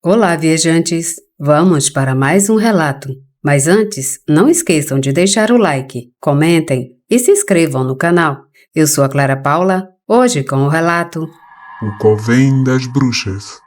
Olá, viajantes! Vamos para mais um relato. Mas antes, não esqueçam de deixar o like, comentem e se inscrevam no canal. Eu sou a Clara Paula, hoje com o relato O Covém das Bruxas.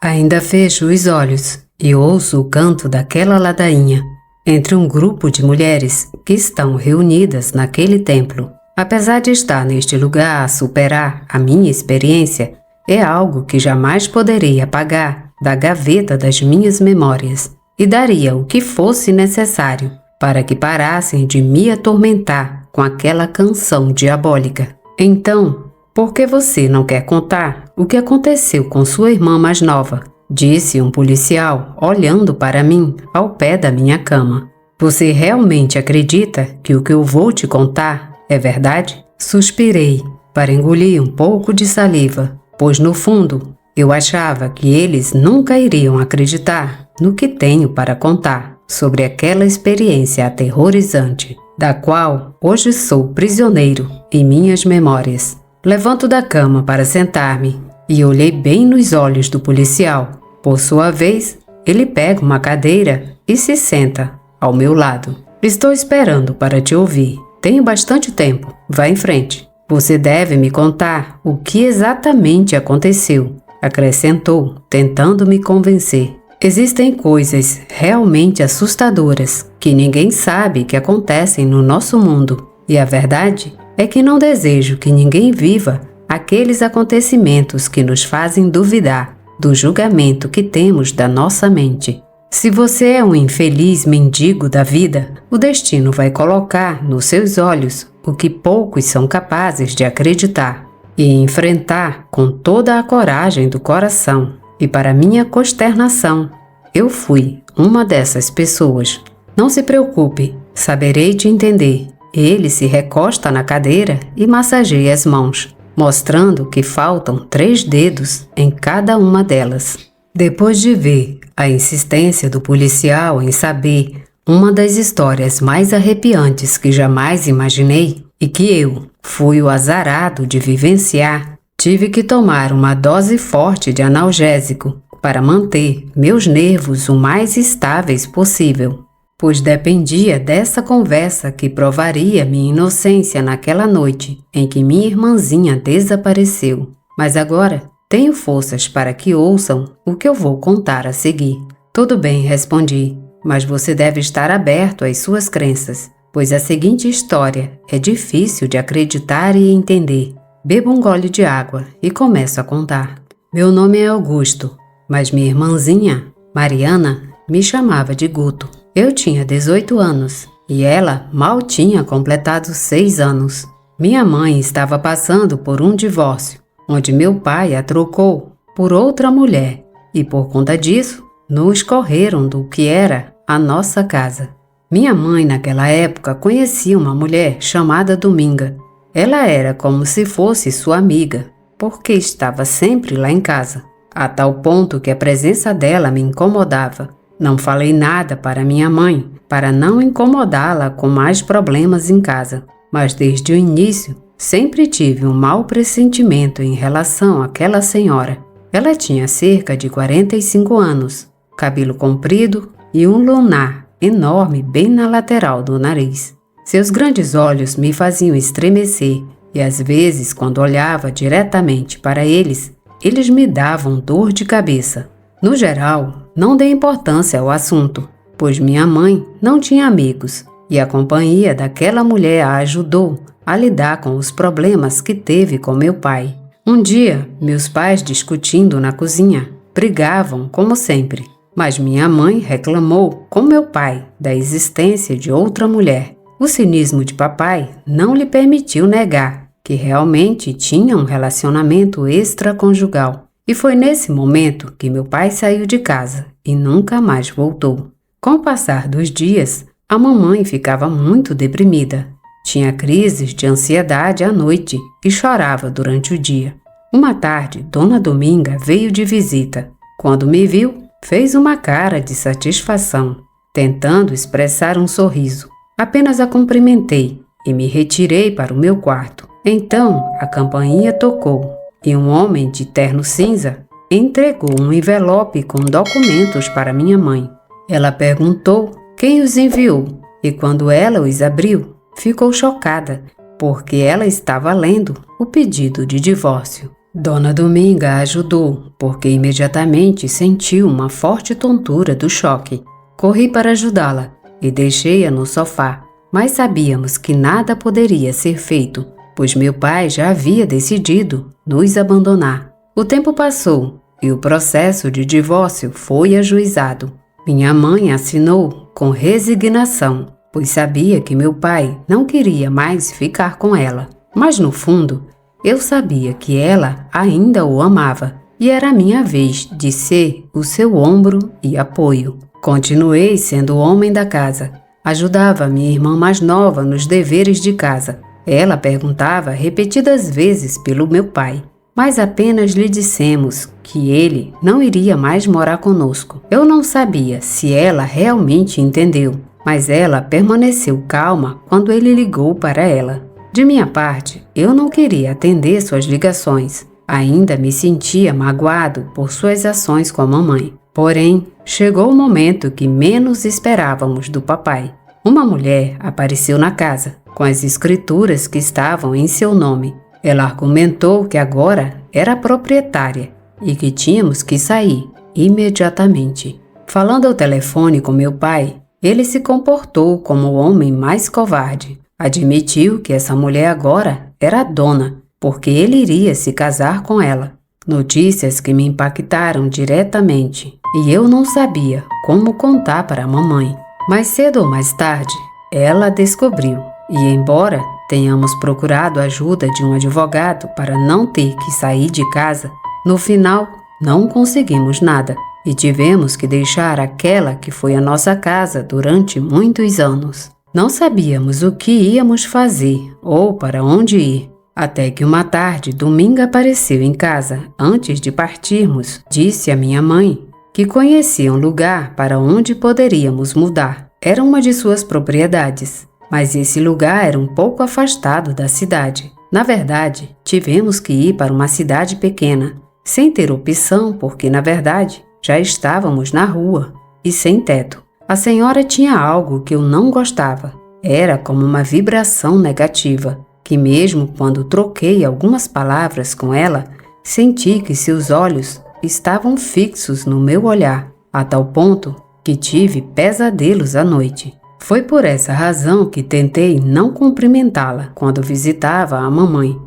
Ainda fecho os olhos e ouço o canto daquela ladainha entre um grupo de mulheres que estão reunidas naquele templo. Apesar de estar neste lugar a superar a minha experiência, é algo que jamais poderei apagar da gaveta das minhas memórias e daria o que fosse necessário para que parassem de me atormentar com aquela canção diabólica. Então, por que você não quer contar o que aconteceu com sua irmã mais nova? Disse um policial olhando para mim ao pé da minha cama. Você realmente acredita que o que eu vou te contar é verdade? Suspirei para engolir um pouco de saliva, pois no fundo eu achava que eles nunca iriam acreditar no que tenho para contar sobre aquela experiência aterrorizante, da qual hoje sou prisioneiro em minhas memórias. Levanto da cama para sentar-me e olhei bem nos olhos do policial. Por sua vez, ele pega uma cadeira e se senta ao meu lado. Estou esperando para te ouvir. Tenho bastante tempo. Vá em frente. Você deve me contar o que exatamente aconteceu, acrescentou, tentando me convencer. Existem coisas realmente assustadoras que ninguém sabe que acontecem no nosso mundo. E a verdade é que não desejo que ninguém viva aqueles acontecimentos que nos fazem duvidar do julgamento que temos da nossa mente. Se você é um infeliz mendigo da vida, o destino vai colocar nos seus olhos o que poucos são capazes de acreditar e enfrentar com toda a coragem do coração. E para minha consternação, eu fui uma dessas pessoas. Não se preocupe, saberei te entender. Ele se recosta na cadeira e massageia as mãos, mostrando que faltam 3 dedos em cada uma delas. Depois de ver a insistência do policial em saber uma das histórias mais arrepiantes que jamais imaginei e que eu fui o azarado de vivenciar, tive que tomar uma dose forte de analgésico para manter meus nervos o mais estáveis possível, pois dependia dessa conversa que provaria minha inocência naquela noite em que minha irmãzinha desapareceu. Mas agora tenho forças para que ouçam o que eu vou contar a seguir. Tudo bem, respondi, mas você deve estar aberto às suas crenças, pois a seguinte história é difícil de acreditar e entender. Bebo um gole de água e começo a contar. Meu nome é Augusto, mas minha irmãzinha, Mariana, me chamava de Guto. Eu tinha 18 anos e ela mal tinha completado 6 anos. Minha mãe estava passando por um divórcio, onde meu pai a trocou por outra mulher e por conta disso nos correram do que era a nossa casa. Minha mãe naquela época conhecia uma mulher chamada Dominga. Ela era como se fosse sua amiga, porque estava sempre lá em casa, a tal ponto que a presença dela me incomodava. Não falei nada para minha mãe, para não incomodá-la com mais problemas em casa, mas desde o início sempre tive um mau pressentimento em relação àquela senhora. Ela tinha cerca de 45 anos, cabelo comprido e um lunar enorme bem na lateral do nariz. Seus grandes olhos me faziam estremecer e às vezes, quando olhava diretamente para eles, eles me davam dor de cabeça. No geral, não dei importância ao assunto, pois minha mãe não tinha amigos e a companhia daquela mulher a ajudou a lidar com os problemas que teve com meu pai. Um dia, meus pais discutindo na cozinha, brigavam como sempre, mas minha mãe reclamou com meu pai da existência de outra mulher. O cinismo de papai não lhe permitiu negar que realmente tinha um relacionamento extraconjugal. E foi nesse momento que meu pai saiu de casa e nunca mais voltou. Com o passar dos dias, a mamãe ficava muito deprimida. Tinha crises de ansiedade à noite e chorava durante o dia. Uma tarde, Dona Dominga veio de visita. Quando me viu, fez uma cara de satisfação, tentando expressar um sorriso. Apenas a cumprimentei e me retirei para o meu quarto. Então, a campainha tocou e um homem de terno cinza entregou um envelope com documentos para minha mãe. Ela perguntou quem os enviou e quando ela os abriu, ficou chocada, porque ela estava lendo o pedido de divórcio. Dona Dominga a ajudou, porque imediatamente sentiu uma forte tontura do choque. Corri para ajudá-la e deixei-a no sofá, mas sabíamos que nada poderia ser feito, pois meu pai já havia decidido nos abandonar. O tempo passou e o processo de divórcio foi ajuizado. Minha mãe assinou com resignação, pois sabia que meu pai não queria mais ficar com ela. Mas no fundo, eu sabia que ela ainda o amava e era a minha vez de ser o seu ombro e apoio. Continuei sendo o homem da casa. Ajudava minha irmã mais nova nos deveres de casa. Ela perguntava repetidas vezes pelo meu pai, mas apenas lhe dissemos que ele não iria mais morar conosco. Eu não sabia se ela realmente entendeu, mas ela permaneceu calma quando ele ligou para ela. De minha parte, eu não queria atender suas ligações. Ainda me sentia magoado por suas ações com a mamãe. Porém, chegou o momento que menos esperávamos do papai. Uma mulher apareceu na casa, com as escrituras que estavam em seu nome. Ela argumentou que agora era proprietária e que tínhamos que sair imediatamente. Falando ao telefone com meu pai, ele se comportou como o homem mais covarde. Admitiu que essa mulher agora era a dona, porque ele iria se casar com ela. Notícias que me impactaram diretamente e eu não sabia como contar para a mamãe. Mais cedo ou mais tarde, ela descobriu e, embora tenhamos procurado a ajuda de um advogado para não ter que sair de casa, no final não conseguimos nada e tivemos que deixar aquela que foi a nossa casa durante muitos anos. Não sabíamos o que íamos fazer ou para onde ir, até que uma tarde Dominga apareceu em casa. Antes de partirmos, disse à minha mãe que conhecia um lugar para onde poderíamos mudar. Era uma de suas propriedades, mas esse lugar era um pouco afastado da cidade. Na verdade, tivemos que ir para uma cidade pequena, sem ter opção porque, na verdade, já estávamos na rua e sem teto. A senhora tinha algo que eu não gostava. Era como uma vibração negativa, que mesmo quando troquei algumas palavras com ela, senti que seus olhos estavam fixos no meu olhar, a tal ponto que tive pesadelos à noite. Foi por essa razão que tentei não cumprimentá-la quando visitava a mamãe.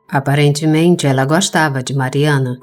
Aparentemente, ela gostava de Mariana.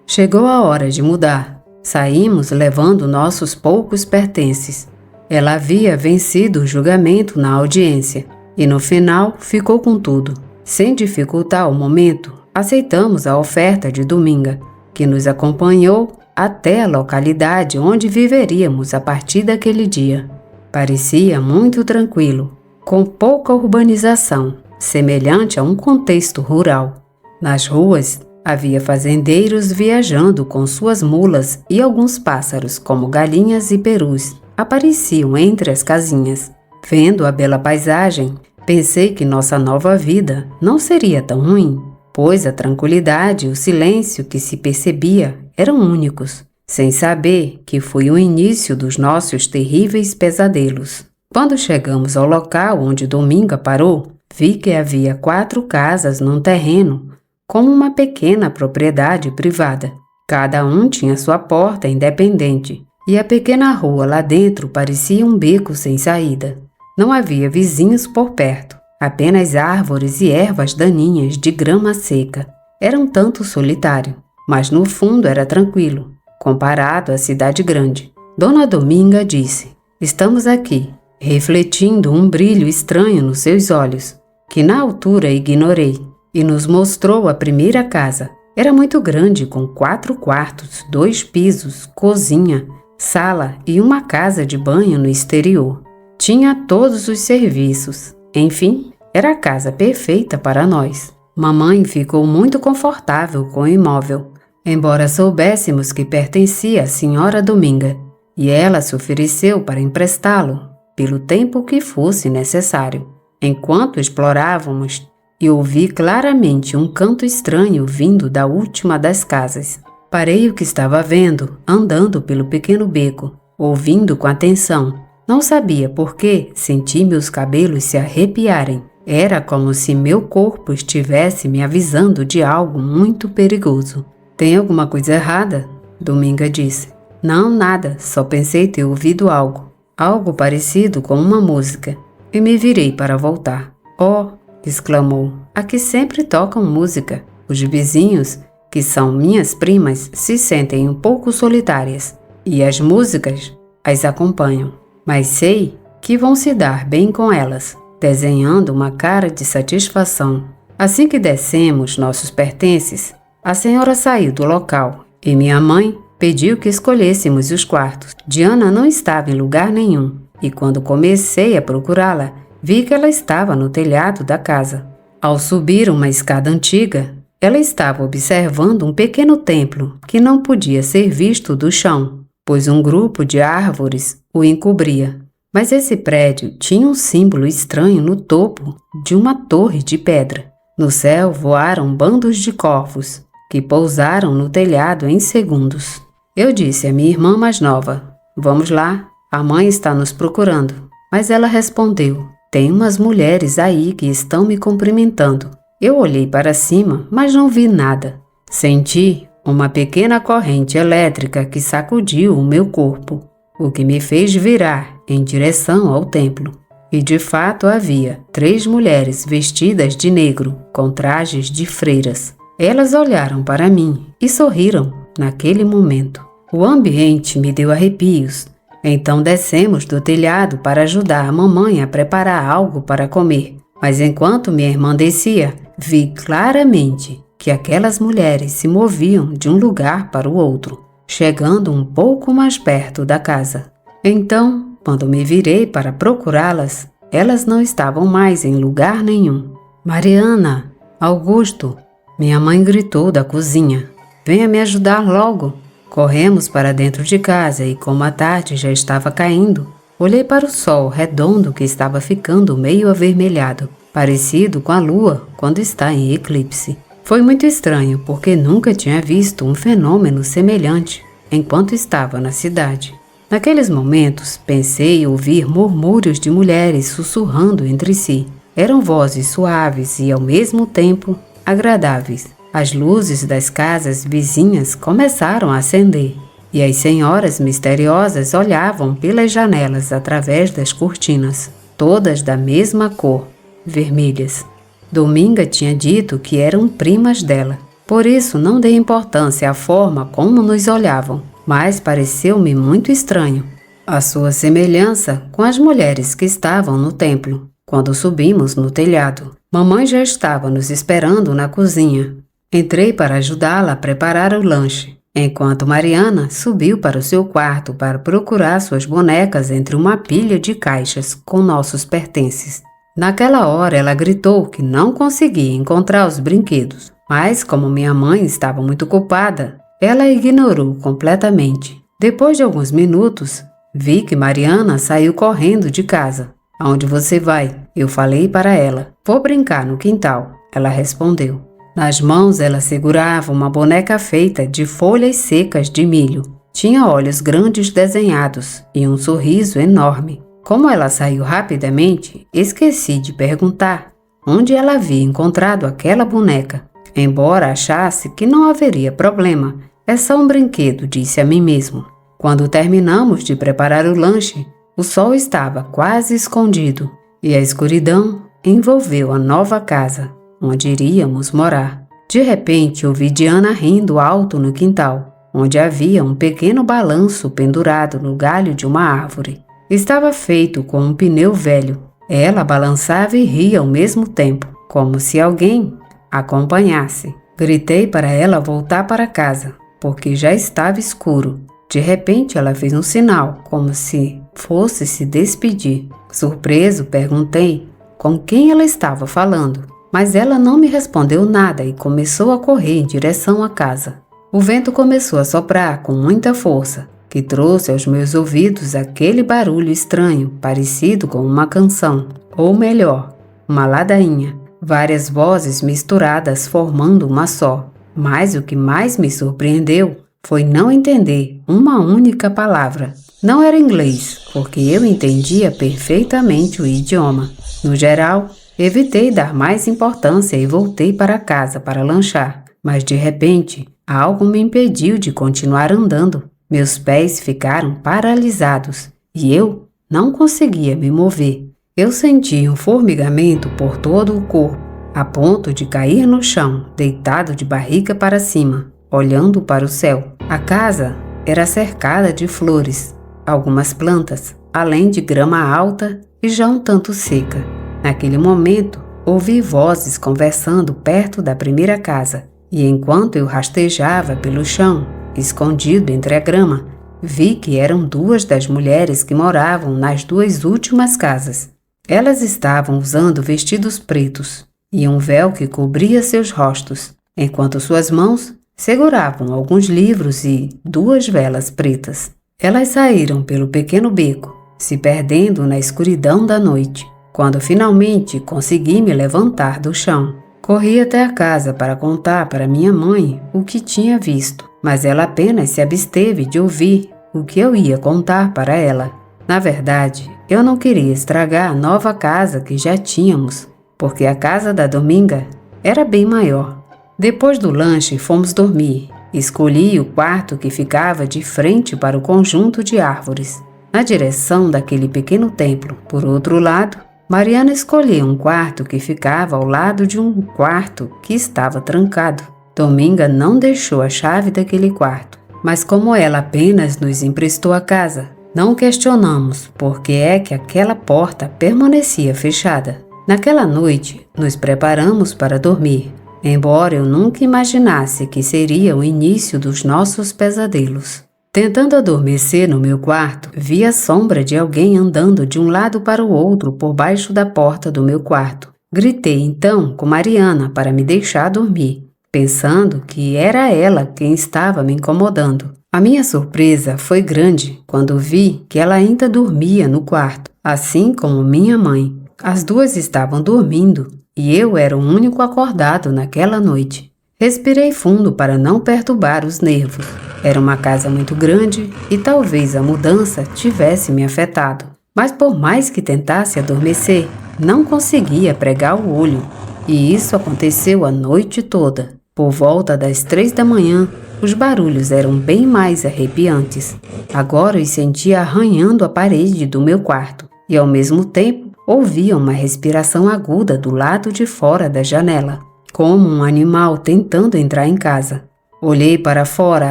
Chegou a hora de mudar. Saímos levando nossos poucos pertences. Ela havia vencido o julgamento na audiência e no final ficou com tudo. Sem dificultar o momento, aceitamos a oferta de Dominga, que nos acompanhou até a localidade onde viveríamos a partir daquele dia. Parecia muito tranquilo, com pouca urbanização, semelhante a um contexto rural. Nas ruas, havia fazendeiros viajando com suas mulas e alguns pássaros, como galinhas e perus, apareciam entre as casinhas. Vendo a bela paisagem, pensei que nossa nova vida não seria tão ruim, pois a tranquilidade e o silêncio que se percebia eram únicos, sem saber que foi o início dos nossos terríveis pesadelos. Quando chegamos ao local onde Dominga parou, vi que havia 4 casas num terreno, como uma pequena propriedade privada. Cada um tinha sua porta independente, e a pequena rua lá dentro parecia um beco sem saída. Não havia vizinhos por perto, apenas árvores e ervas daninhas de grama seca. Era um tanto solitário, mas no fundo era tranquilo, comparado à cidade grande. Dona Dominga disse: "Estamos aqui", refletindo um brilho estranho nos seus olhos, que na altura ignorei, e nos mostrou a primeira casa. Era muito grande, com 4 quartos, 2 pisos, cozinha, sala e uma casa de banho no exterior. Tinha todos os serviços. Enfim, era a casa perfeita para nós. Mamãe ficou muito confortável com o imóvel, embora soubéssemos que pertencia à senhora Dominga, e ela se ofereceu para emprestá-lo pelo tempo que fosse necessário. Enquanto explorávamos, eu ouvi claramente um canto estranho vindo da última das casas. Parei o que estava vendo, andando pelo pequeno beco, ouvindo com atenção. Não sabia por que senti meus cabelos se arrepiarem. Era como se meu corpo estivesse me avisando de algo muito perigoso. Tem alguma coisa errada? Dominga disse. Não, nada, só pensei ter ouvido algo. Algo parecido com uma música. E me virei para voltar. Oh, exclamou, aqui sempre tocam música. Os vizinhos, que são minhas primas, se sentem um pouco solitárias. E as músicas as acompanham. Mas sei que vão se dar bem com elas, desenhando uma cara de satisfação. Assim que descemos nossos pertences, a senhora saiu do local e minha mãe pediu que escolhêssemos os quartos. Diana não estava em lugar nenhum e quando comecei a procurá-la, vi que ela estava no telhado da casa. Ao subir uma escada antiga, ela estava observando um pequeno templo que não podia ser visto do chão, pois um grupo de árvores o encobria. Mas esse prédio tinha um símbolo estranho no topo de uma torre de pedra. No céu voaram bandos de corvos, que pousaram no telhado em segundos. Eu disse à minha irmã mais nova, vamos lá, a mãe está nos procurando. Mas ela respondeu, tem umas mulheres aí que estão me cumprimentando. Eu olhei para cima, mas não vi nada. Senti uma pequena corrente elétrica que sacudiu o meu corpo, o que me fez virar em direção ao templo. E de fato havia 3 mulheres vestidas de negro, com trajes de freiras. Elas olharam para mim e sorriram naquele momento. O ambiente me deu arrepios. Então descemos do telhado para ajudar a mamãe a preparar algo para comer. Mas enquanto minha irmã descia, vi claramente que aquelas mulheres se moviam de um lugar para o outro, chegando um pouco mais perto da casa. Então, quando me virei para procurá-las, elas não estavam mais em lugar nenhum. Mariana, Augusto, minha mãe gritou da cozinha. Venha me ajudar logo. Corremos para dentro de casa e como a tarde já estava caindo, olhei para o sol redondo que estava ficando meio avermelhado, parecido com a lua quando está em eclipse. Foi muito estranho porque nunca tinha visto um fenômeno semelhante enquanto estava na cidade. Naqueles momentos, pensei ouvir murmúrios de mulheres sussurrando entre si. Eram vozes suaves e, ao mesmo tempo, agradáveis. As luzes das casas vizinhas começaram a acender e as senhoras misteriosas olhavam pelas janelas através das cortinas, todas da mesma cor, vermelhas. Dominga tinha dito que eram primas dela, por isso não dei importância à forma como nos olhavam, mas pareceu-me muito estranho a sua semelhança com as mulheres que estavam no templo. Quando subimos no telhado, mamãe já estava nos esperando na cozinha. Entrei para ajudá-la a preparar o lanche, enquanto Mariana subiu para o seu quarto para procurar suas bonecas entre uma pilha de caixas com nossos pertences. Naquela hora ela gritou que não conseguia encontrar os brinquedos, mas como minha mãe estava muito ocupada, ela ignorou completamente. Depois de alguns minutos, vi que Mariana saiu correndo de casa. Aonde você vai? Eu falei para ela. Vou brincar no quintal. Ela respondeu. Nas mãos ela segurava uma boneca feita de folhas secas de milho. Tinha olhos grandes desenhados e um sorriso enorme. Como ela saiu rapidamente, esqueci de perguntar onde ela havia encontrado aquela boneca. Embora achasse que não haveria problema, é só um brinquedo, disse a mim mesmo. Quando terminamos de preparar o lanche, o sol estava quase escondido e a escuridão envolveu a nova casa, onde iríamos morar. De repente, ouvi Diana rindo alto no quintal, onde havia um pequeno balanço pendurado no galho de uma árvore. Estava feito com um pneu velho. Ela balançava e ria ao mesmo tempo, como se alguém a acompanhasse. Gritei para ela voltar para casa, porque já estava escuro. De repente, ela fez um sinal, como se fosse se despedir. Surpreso, perguntei com quem ela estava falando, mas ela não me respondeu nada e começou a correr em direção à casa. O vento começou a soprar com muita força, que trouxe aos meus ouvidos aquele barulho estranho, parecido com uma canção, ou melhor, uma ladainha, várias vozes misturadas formando uma só. Mas o que mais me surpreendeu foi não entender uma única palavra. Não era inglês, porque eu entendia perfeitamente o idioma. No geral, evitei dar mais importância e voltei para casa para lanchar. Mas de repente, algo me impediu de continuar andando. Meus pés ficaram paralisados e eu não conseguia me mover. Eu sentia um formigamento por todo o corpo, a ponto de cair no chão, deitado de barriga para cima, olhando para o céu. A casa era cercada de flores, algumas plantas, além de grama alta e já um tanto seca. Naquele momento, ouvi vozes conversando perto da primeira casa, e enquanto eu rastejava pelo chão, escondido entre a grama, vi que eram duas das mulheres que moravam nas duas últimas casas. Elas estavam usando vestidos pretos e um véu que cobria seus rostos, enquanto suas mãos seguravam alguns livros e 2 velas pretas. Elas saíram pelo pequeno beco, se perdendo na escuridão da noite. Quando finalmente consegui me levantar do chão, corri até a casa para contar para minha mãe o que tinha visto, mas ela apenas se absteve de ouvir o que eu ia contar para ela. Na verdade, eu não queria estragar a nova casa que já tínhamos, porque a casa da Dominga era bem maior. Depois do lanche, fomos dormir. Escolhi o quarto que ficava de frente para o conjunto de árvores, na direção daquele pequeno templo. Por outro lado, Mariana escolheu um quarto que ficava ao lado de um quarto que estava trancado. Dominga não deixou a chave daquele quarto, mas como ela apenas nos emprestou a casa, não questionamos por que é que aquela porta permanecia fechada. Naquela noite, nos preparamos para dormir, embora eu nunca imaginasse que seria o início dos nossos pesadelos. Tentando adormecer no meu quarto, vi a sombra de alguém andando de um lado para o outro por baixo da porta do meu quarto. Gritei então com Mariana para me deixar dormir, pensando que era ela quem estava me incomodando. A minha surpresa foi grande quando vi que ela ainda dormia no quarto, assim como minha mãe. As duas estavam dormindo e eu era o único acordado naquela noite. Respirei fundo para não perturbar os nervos. Era uma casa muito grande e talvez a mudança tivesse me afetado. Mas por mais que tentasse adormecer, não conseguia pregar o olho. E isso aconteceu a noite toda. Por volta das 3 da manhã, os barulhos eram bem mais arrepiantes. Agora os sentia arranhando a parede do meu quarto e, ao mesmo tempo, ouvia uma respiração aguda do lado de fora da janela, como um animal tentando entrar em casa. Olhei para fora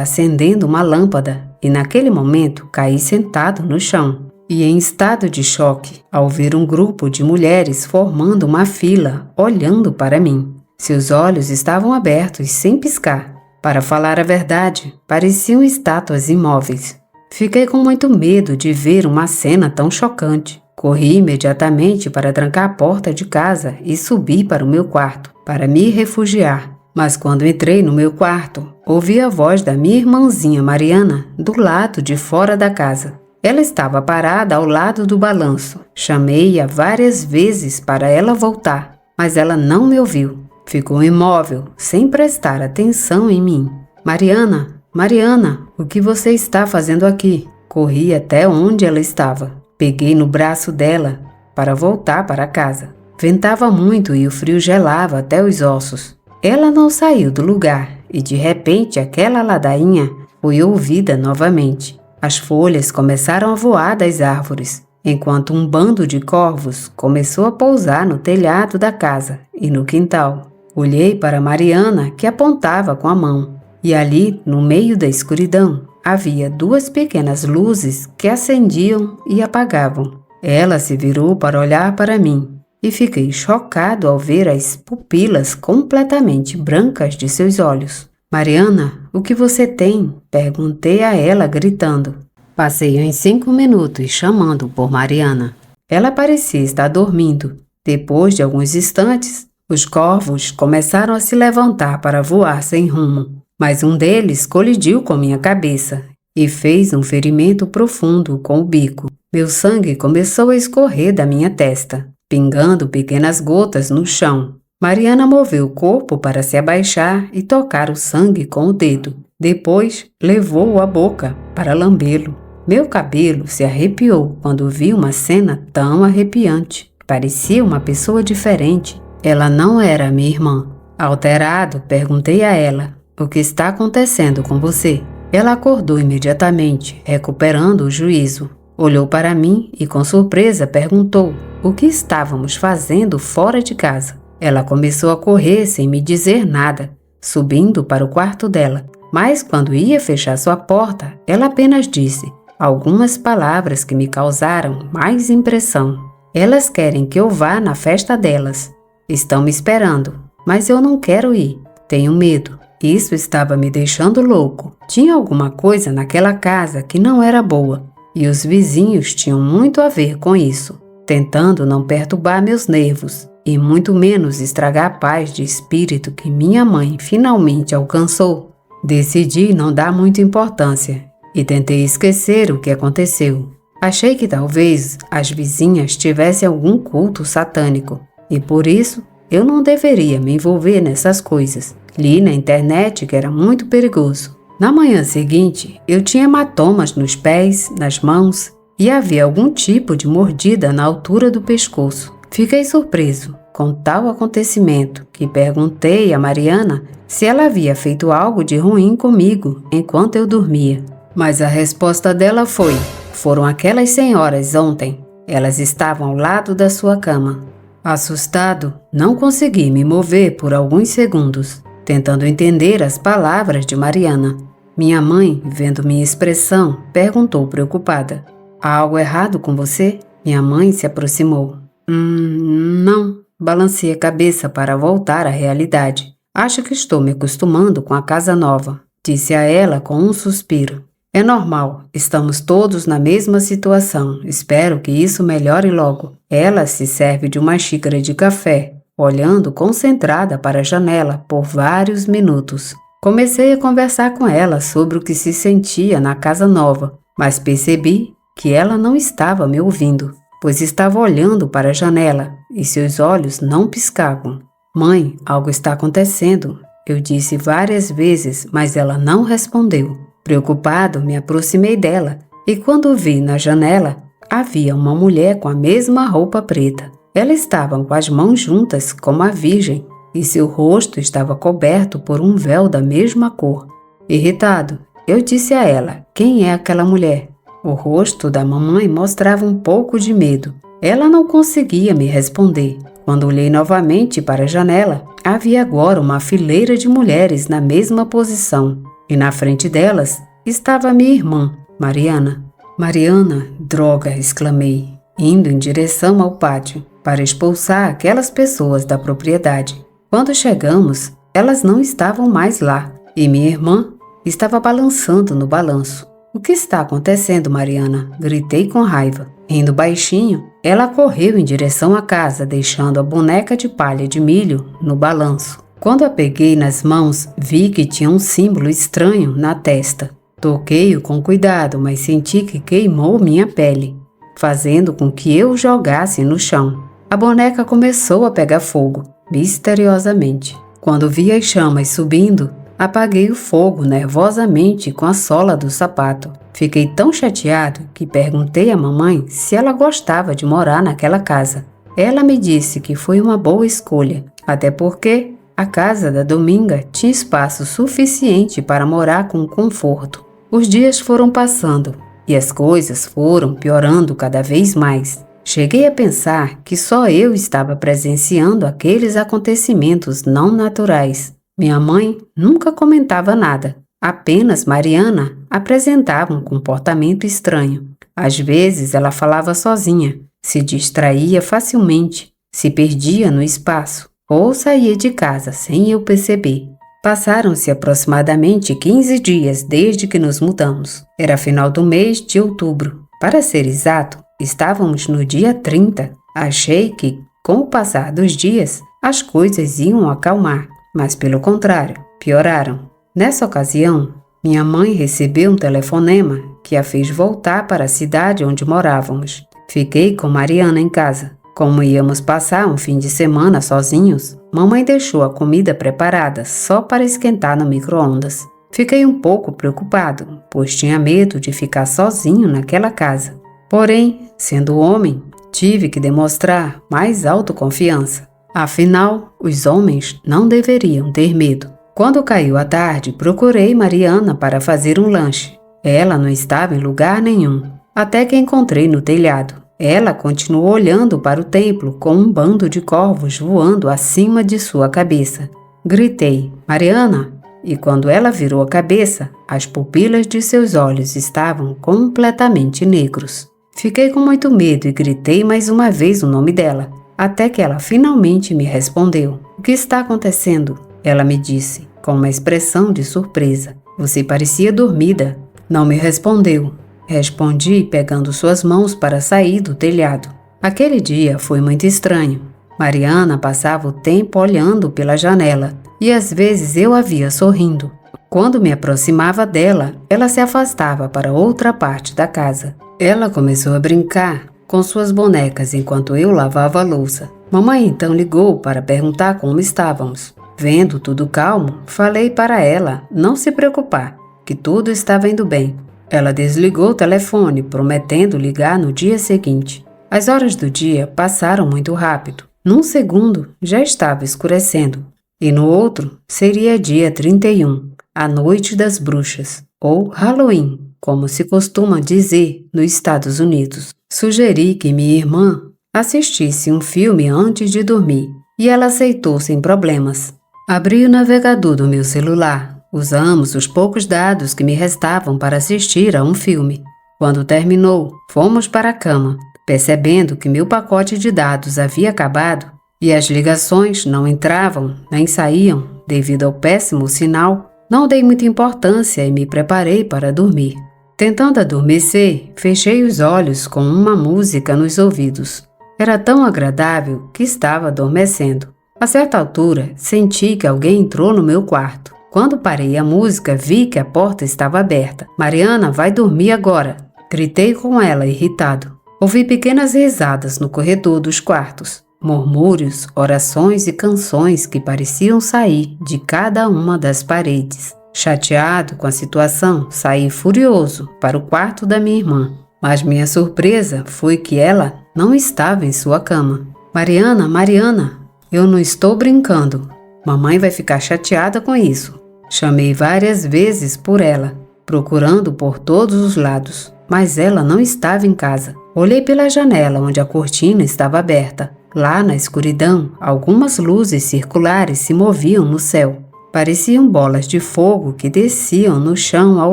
acendendo uma lâmpada e, naquele momento, caí sentado no chão e em estado de choque ao ver um grupo de mulheres formando uma fila olhando para mim. Seus olhos estavam abertos sem piscar. Para falar a verdade, pareciam estátuas imóveis. Fiquei com muito medo de ver uma cena tão chocante. Corri imediatamente para trancar a porta de casa e subi para o meu quarto, para me refugiar. Mas quando entrei no meu quarto, ouvi a voz da minha irmãzinha Mariana do lado de fora da casa. Ela estava parada ao lado do balanço. Chamei-a várias vezes para ela voltar, mas ela não me ouviu. Ficou imóvel, sem prestar atenção em mim. Mariana, Mariana, o que você está fazendo aqui? Corri até onde ela estava. Peguei no braço dela para voltar para casa. Ventava muito e o frio gelava até os ossos. Ela não saiu do lugar e de repente aquela ladainha foi ouvida novamente. As folhas começaram a voar das árvores, enquanto um bando de corvos começou a pousar no telhado da casa e no quintal. Olhei para Mariana, que apontava com a mão, e ali, no meio da escuridão, havia 2 pequenas luzes que acendiam e apagavam. Ela se virou para olhar para mim, e fiquei chocado ao ver as pupilas completamente brancas de seus olhos. Mariana, o que você tem? Perguntei a ela gritando. Passei uns 5 minutos chamando por Mariana. Ela parecia estar dormindo. Depois de alguns instantes, os corvos começaram a se levantar para voar sem rumo, mas um deles colidiu com minha cabeça e fez um ferimento profundo com o bico. Meu sangue começou a escorrer da minha testa, pingando pequenas gotas no chão. Mariana moveu o corpo para se abaixar e tocar o sangue com o dedo. Depois levou-o à boca para lambê-lo. Meu cabelo se arrepiou quando vi uma cena tão arrepiante. Parecia uma pessoa diferente. Ela não era minha irmã. Alterado, perguntei a ela: o que está acontecendo com você? Ela acordou imediatamente, recuperando o juízo. Olhou para mim e com surpresa perguntou o que estávamos fazendo fora de casa. Ela começou a correr sem me dizer nada, subindo para o quarto dela. Mas quando ia fechar sua porta, ela apenas disse algumas palavras que me causaram mais impressão. Elas querem que eu vá na festa delas. Estão me esperando, mas eu não quero ir. Tenho medo. Isso estava me deixando louco. Tinha alguma coisa naquela casa que não era boa, e os vizinhos tinham muito a ver com isso, tentando não perturbar meus nervos e muito menos estragar a paz de espírito que minha mãe finalmente alcançou. Decidi não dar muita importância e tentei esquecer o que aconteceu. Achei que talvez as vizinhas tivessem algum culto satânico e por isso eu não deveria me envolver nessas coisas. Li na internet que era muito perigoso. Na manhã seguinte, eu tinha hematomas nos pés, nas mãos e havia algum tipo de mordida na altura do pescoço. Fiquei surpreso com tal acontecimento que perguntei a Mariana se ela havia feito algo de ruim comigo enquanto eu dormia. Mas a resposta dela foi: foram aquelas senhoras ontem. Elas estavam ao lado da sua cama. Assustado, não consegui me mover por alguns segundos, tentando entender as palavras de Mariana. Minha mãe, vendo minha expressão, perguntou preocupada: há algo errado com você? Minha mãe se aproximou. Não. Balancei a cabeça para voltar à realidade. Acho que estou me acostumando com a casa nova, disse a ela com um suspiro. É normal, estamos todos na mesma situação. Espero que isso melhore logo. Ela se serve de uma xícara de café, olhando concentrada para a janela por vários minutos. Comecei a conversar com ela sobre o que se sentia na casa nova, mas percebi que ela não estava me ouvindo, pois estava olhando para a janela e seus olhos não piscavam. Mãe, algo está acontecendo, eu disse várias vezes, mas ela não respondeu. Preocupado, me aproximei dela e quando vi na janela, havia uma mulher com a mesma roupa preta. Ela estava com as mãos juntas como a Virgem e seu rosto estava coberto por um véu da mesma cor. Irritado, eu disse a ela: quem é aquela mulher? O rosto da mamãe mostrava um pouco de medo. Ela não conseguia me responder. Quando olhei novamente para a janela, havia agora uma fileira de mulheres na mesma posição. E na frente delas estava minha irmã, Mariana. Mariana, droga, exclamei, indo em direção ao pátio para expulsar aquelas pessoas da propriedade. Quando chegamos, elas não estavam mais lá e minha irmã estava balançando no balanço. O que está acontecendo, Mariana? Gritei com raiva. Rindo baixinho, ela correu em direção à casa, deixando a boneca de palha de milho no balanço. Quando a peguei nas mãos, vi que tinha um símbolo estranho na testa. Toquei-o com cuidado, mas senti que queimou minha pele, fazendo com que eu o jogasse no chão. A boneca começou a pegar fogo, misteriosamente. Quando vi as chamas subindo, apaguei o fogo nervosamente com a sola do sapato. Fiquei tão chateado que perguntei à mamãe se ela gostava de morar naquela casa. Ela me disse que foi uma boa escolha, até porque a casa da Dominga tinha espaço suficiente para morar com conforto. Os dias foram passando e as coisas foram piorando cada vez mais. Cheguei a pensar que só eu estava presenciando aqueles acontecimentos não naturais. Minha mãe nunca comentava nada. Apenas Mariana apresentava um comportamento estranho. Às vezes ela falava sozinha, se distraía facilmente, se perdia no espaço ou saía de casa sem eu perceber. Passaram-se aproximadamente 15 dias desde que nos mudamos. Era final do mês de outubro. Para ser exato, estávamos no dia 30. Achei que, com o passar dos dias, as coisas iam acalmar, mas pelo contrário, pioraram. Nessa ocasião, minha mãe recebeu um telefonema que a fez voltar para a cidade onde morávamos. Fiquei com Mariana em casa. Como íamos passar um fim de semana sozinhos, mamãe deixou a comida preparada só para esquentar no micro-ondas. Fiquei um pouco preocupado, pois tinha medo de ficar sozinho naquela casa. Porém, sendo homem, tive que demonstrar mais autoconfiança. Afinal, os homens não deveriam ter medo. Quando caiu a tarde, procurei Mariana para fazer um lanche. Ela não estava em lugar nenhum, até que a encontrei no telhado. Ela continuou olhando para o templo com um bando de corvos voando acima de sua cabeça. Gritei, Mariana! E quando ela virou a cabeça, as pupilas de seus olhos estavam completamente negros. Fiquei com muito medo e gritei mais uma vez o nome dela, até que ela finalmente me respondeu. O que está acontecendo? Ela me disse, com uma expressão de surpresa. Você parecia dormida. Não me respondeu. Respondi pegando suas mãos para sair do telhado. Aquele dia foi muito estranho. Mariana passava o tempo olhando pela janela e às vezes eu a via sorrindo. Quando me aproximava dela, ela se afastava para outra parte da casa. Ela começou a brincar com suas bonecas enquanto eu lavava a louça. Mamãe então ligou para perguntar como estávamos. Vendo tudo calmo, falei para ela não se preocupar, que tudo estava indo bem. Ela desligou o telefone, prometendo ligar no dia seguinte. As horas do dia passaram muito rápido. Num segundo, já estava escurecendo. E no outro, seria dia 31, a Noite das Bruxas, ou Halloween, como se costuma dizer nos Estados Unidos. Sugeri que minha irmã assistisse um filme antes de dormir, e ela aceitou sem problemas. Abri o navegador do meu celular. Usamos os poucos dados que me restavam para assistir a um filme. Quando terminou, fomos para a cama. Percebendo que meu pacote de dados havia acabado e as ligações não entravam nem saíam devido ao péssimo sinal, não dei muita importância e me preparei para dormir. Tentando adormecer, fechei os olhos com uma música nos ouvidos. Era tão agradável que estava adormecendo. A certa altura, senti que alguém entrou no meu quarto. Quando parei a música, vi que a porta estava aberta. Mariana, vai dormir agora! Gritei com ela, irritado. Ouvi pequenas risadas no corredor dos quartos. Murmúrios, orações e canções que pareciam sair de cada uma das paredes. Chateado com a situação, saí furioso para o quarto da minha irmã. Mas minha surpresa foi que ela não estava em sua cama. Mariana, eu não estou brincando. Mamãe vai ficar chateada com isso. Chamei várias vezes por ela, procurando por todos os lados, mas ela não estava em casa. Olhei pela janela onde a cortina estava aberta. Lá na escuridão, algumas luzes circulares se moviam no céu. Pareciam bolas de fogo que desciam no chão ao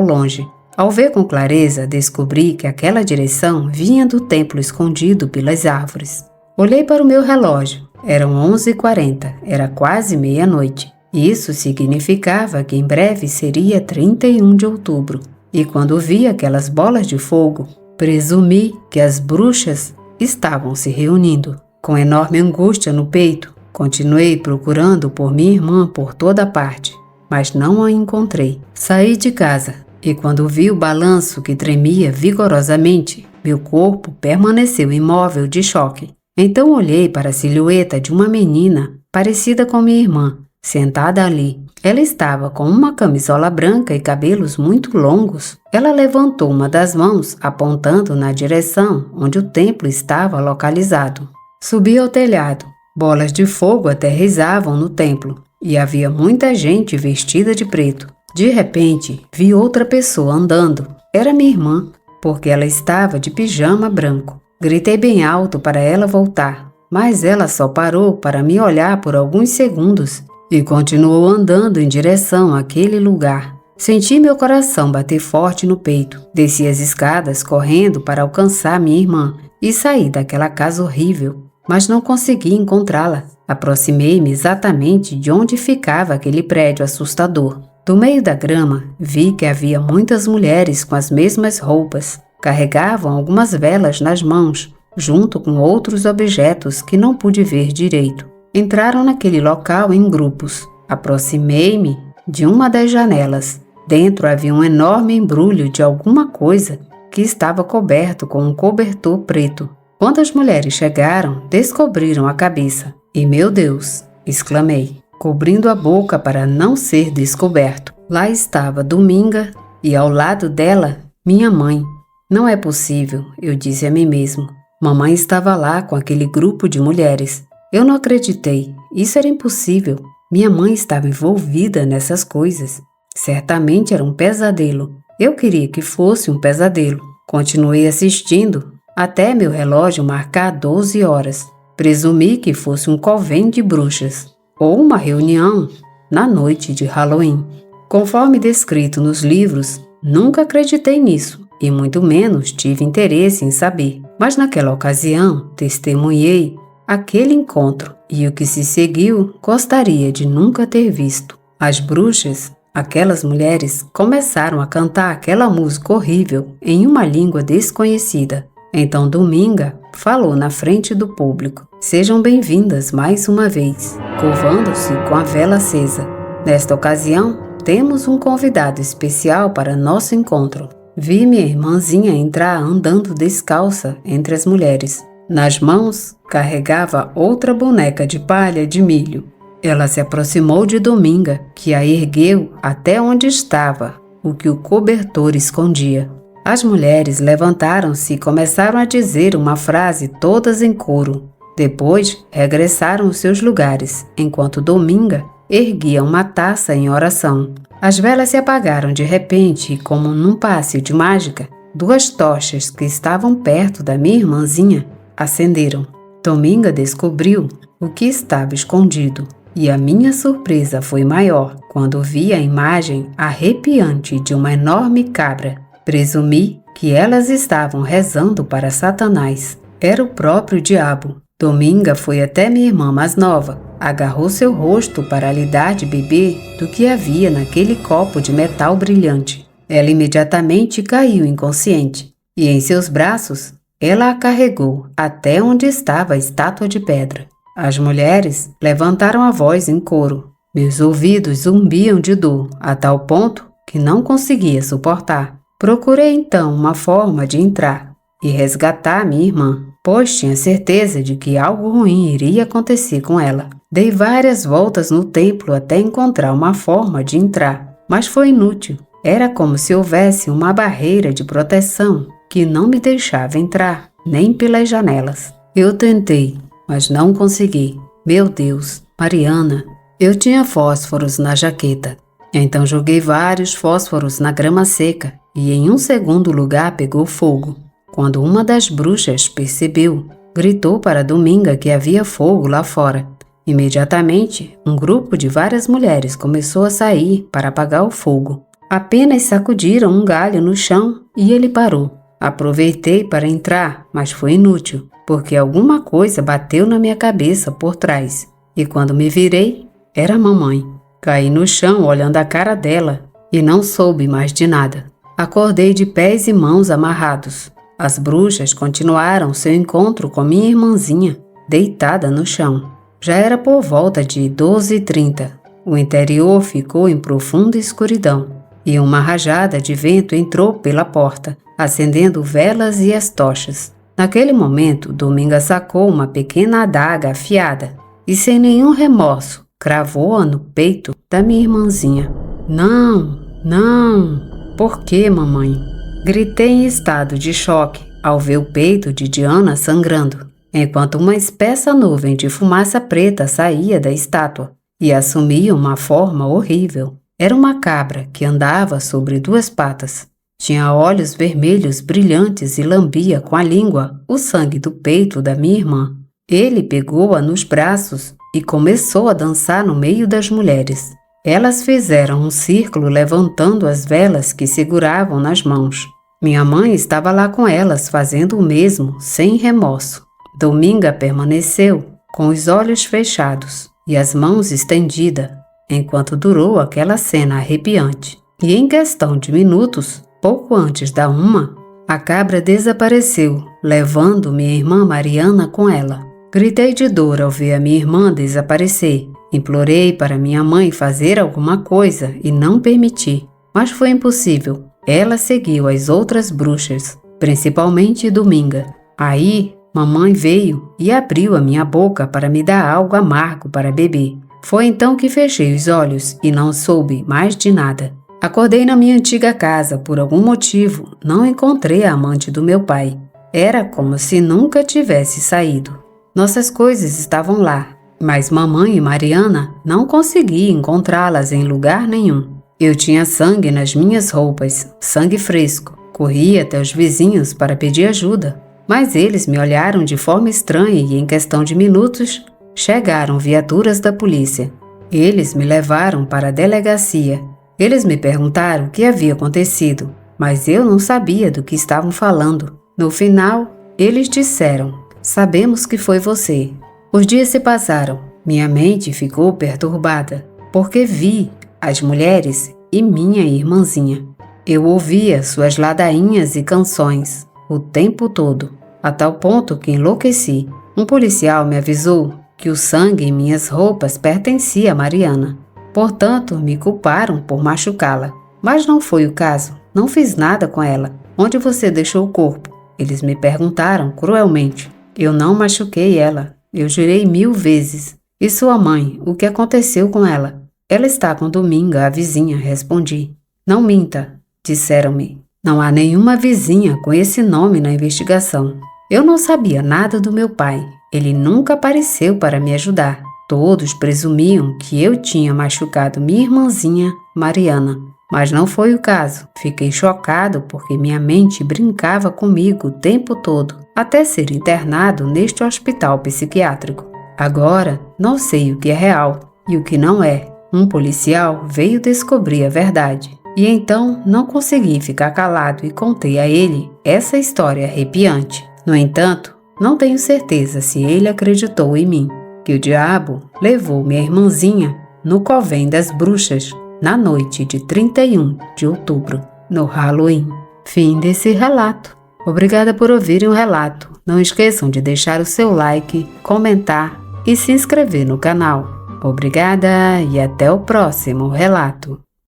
longe. Ao ver com clareza, descobri que aquela direção vinha do templo escondido pelas árvores. Olhei para o meu relógio. Eram 11h40, era quase meia-noite. Isso significava que em breve seria 31 de outubro. E quando vi aquelas bolas de fogo, presumi que as bruxas estavam se reunindo. Com enorme angústia no peito, continuei procurando por minha irmã por toda parte, mas não a encontrei. Saí de casa e quando vi o balanço que tremia vigorosamente, meu corpo permaneceu imóvel de choque. Então olhei para a silhueta de uma menina parecida com minha irmã, sentada ali. Ela estava com uma camisola branca e cabelos muito longos. Ela levantou uma das mãos, apontando na direção onde o templo estava localizado. Subi ao telhado. Bolas de fogo aterrissavam no templo e havia muita gente vestida de preto. De repente, vi outra pessoa andando. Era minha irmã, porque ela estava de pijama branco. Gritei bem alto para ela voltar, mas ela só parou para me olhar por alguns segundos e continuou andando em direção àquele lugar. Senti meu coração bater forte no peito. Desci as escadas correndo para alcançar minha irmã e saí daquela casa horrível, mas não consegui encontrá-la. Aproximei-me exatamente de onde ficava aquele prédio assustador. Do meio da grama, vi que havia muitas mulheres com as mesmas roupas. Carregavam algumas velas nas mãos, junto com outros objetos que não pude ver direito. Entraram naquele local em grupos. Aproximei-me de uma das janelas. Dentro havia um enorme embrulho de alguma coisa que estava coberto com um cobertor preto. Quando as mulheres chegaram, descobriram a cabeça. E, meu Deus! Exclamei, cobrindo a boca para não ser descoberto. Lá estava Dominga e ao lado dela, minha mãe. Não é possível, eu disse a mim mesmo. Mamãe estava lá com aquele grupo de mulheres. Eu não acreditei, isso era impossível. Minha mãe estava envolvida nessas coisas. Certamente era um pesadelo. Eu queria que fosse um pesadelo. Continuei assistindo até meu relógio marcar 12 horas. Presumi que fosse um coven de bruxas ou uma reunião na noite de Halloween. Conforme descrito nos livros, nunca acreditei nisso e muito menos tive interesse em saber. Mas naquela ocasião, testemunhei aquele encontro e o que se seguiu gostaria de nunca ter visto. As bruxas, aquelas mulheres, começaram a cantar aquela música horrível em uma língua desconhecida. Então Dominga falou na frente do público. Sejam bem-vindas mais uma vez, curvando-se com a vela acesa. Nesta ocasião, temos um convidado especial para nosso encontro. Vi minha irmãzinha entrar andando descalça entre as mulheres. Nas mãos, carregava outra boneca de palha de milho. Ela se aproximou de Dominga, que a ergueu até onde estava, o que o cobertor escondia. As mulheres levantaram-se e começaram a dizer uma frase todas em coro. Depois, regressaram aos seus lugares, enquanto Dominga erguia uma taça em oração. As velas se apagaram de repente e, como num passe de mágica, 2 tochas que estavam perto da minha irmãzinha acenderam. Dominga descobriu o que estava escondido. E a minha surpresa foi maior quando vi a imagem arrepiante de uma enorme cabra. Presumi que elas estavam rezando para Satanás. Era o próprio diabo. Dominga foi até minha irmã mais nova, agarrou seu rosto para lhe dar de beber do que havia naquele copo de metal brilhante. Ela imediatamente caiu inconsciente, e em seus braços ela a carregou até onde estava a estátua de pedra. As mulheres levantaram a voz em coro. Meus ouvidos zumbiam de dor, a tal ponto que não conseguia suportar. Procurei então uma forma de entrar e resgatar minha irmã, pois tinha certeza de que algo ruim iria acontecer com ela. Dei várias voltas no templo até encontrar uma forma de entrar, mas foi inútil. Era como se houvesse uma barreira de proteção que não me deixava entrar, nem pelas janelas. Eu tentei, mas não consegui. Meu Deus, Mariana, eu tinha fósforos na jaqueta. Então joguei vários fósforos na grama seca e em um segundo o lugar pegou fogo. Quando uma das bruxas percebeu, gritou para Dominga que havia fogo lá fora. Imediatamente, um grupo de várias mulheres começou a sair para apagar o fogo. Apenas sacudiram um galho no chão e ele parou. Aproveitei para entrar, mas foi inútil, porque alguma coisa bateu na minha cabeça por trás. E quando me virei, era a mamãe. Caí no chão olhando a cara dela e não soube mais de nada. Acordei de pés e mãos amarrados. As bruxas continuaram seu encontro com minha irmãzinha, deitada no chão. Já era por volta de 12h30. O interior ficou em profunda escuridão e uma rajada de vento entrou pela porta, acendendo velas e as tochas. Naquele momento, Dominga sacou uma pequena adaga afiada e, sem nenhum remorso, cravou-a no peito da minha irmãzinha. Não, não! Por que, mamãe? Gritei em estado de choque ao ver o peito de Diana sangrando, enquanto uma espessa nuvem de fumaça preta saía da estátua e assumia uma forma horrível. Era uma cabra que andava sobre 2 patas. Tinha olhos vermelhos brilhantes e lambia com a língua o sangue do peito da minha irmã. Ele pegou-a nos braços e começou a dançar no meio das mulheres. Elas fizeram um círculo levantando as velas que seguravam nas mãos. Minha mãe estava lá com elas, fazendo o mesmo, sem remorso. Dominga permaneceu, com os olhos fechados e as mãos estendidas, enquanto durou aquela cena arrepiante. E em questão de minutos, pouco antes da 1, a cabra desapareceu, levando minha irmã Mariana com ela. Gritei de dor ao ver a minha irmã desaparecer. Implorei para minha mãe fazer alguma coisa e não permiti, mas foi impossível. Ela seguiu as outras bruxas, principalmente Dominga. Aí, mamãe veio e abriu a minha boca para me dar algo amargo para beber. Foi então que fechei os olhos e não soube mais de nada. Acordei na minha antiga casa. Por algum motivo, não encontrei a amante do meu pai. Era como se nunca tivesse saído. Nossas coisas estavam lá, mas mamãe e Mariana não consegui encontrá-las em lugar nenhum. Eu tinha sangue nas minhas roupas, sangue fresco. Corri até os vizinhos para pedir ajuda, mas eles me olharam de forma estranha e em questão de minutos, chegaram viaturas da polícia. Eles me levaram para a delegacia. Eles me perguntaram o que havia acontecido, mas eu não sabia do que estavam falando. No final, eles disseram: "Sabemos que foi você." Os dias se passaram. Minha mente ficou perturbada, porque vi as mulheres e minha irmãzinha. Eu ouvia suas ladainhas e canções o tempo todo, a tal ponto que enlouqueci. Um policial me avisou que o sangue em minhas roupas pertencia a Mariana. Portanto, me culparam por machucá-la. Mas não foi o caso. Não fiz nada com ela. Onde você deixou o corpo? Eles me perguntaram cruelmente. Eu não machuquei ela. Eu jurei 1000 vezes. E sua mãe, o que aconteceu com ela? Ela está com Dominga, a vizinha, respondi. Não minta, disseram-me. Não há nenhuma vizinha com esse nome na investigação. Eu não sabia nada do meu pai. Ele nunca apareceu para me ajudar. Todos presumiam que eu tinha machucado minha irmãzinha, Mariana. Mas não foi o caso. Fiquei chocado porque minha mente brincava comigo o tempo todo, até ser internado neste hospital psiquiátrico. Agora, não sei o que é real e o que não é. Um policial veio descobrir a verdade. E então não consegui ficar calado e contei a ele essa história arrepiante. No entanto, não tenho certeza se ele acreditou em mim, que o diabo levou minha irmãzinha no Covém das Bruxas na noite de 31 de outubro, no Halloween. Fim desse relato. Obrigada por ouvirem o relato. Não esqueçam de deixar o seu like, comentar e se inscrever no canal. Obrigada e até o próximo relato.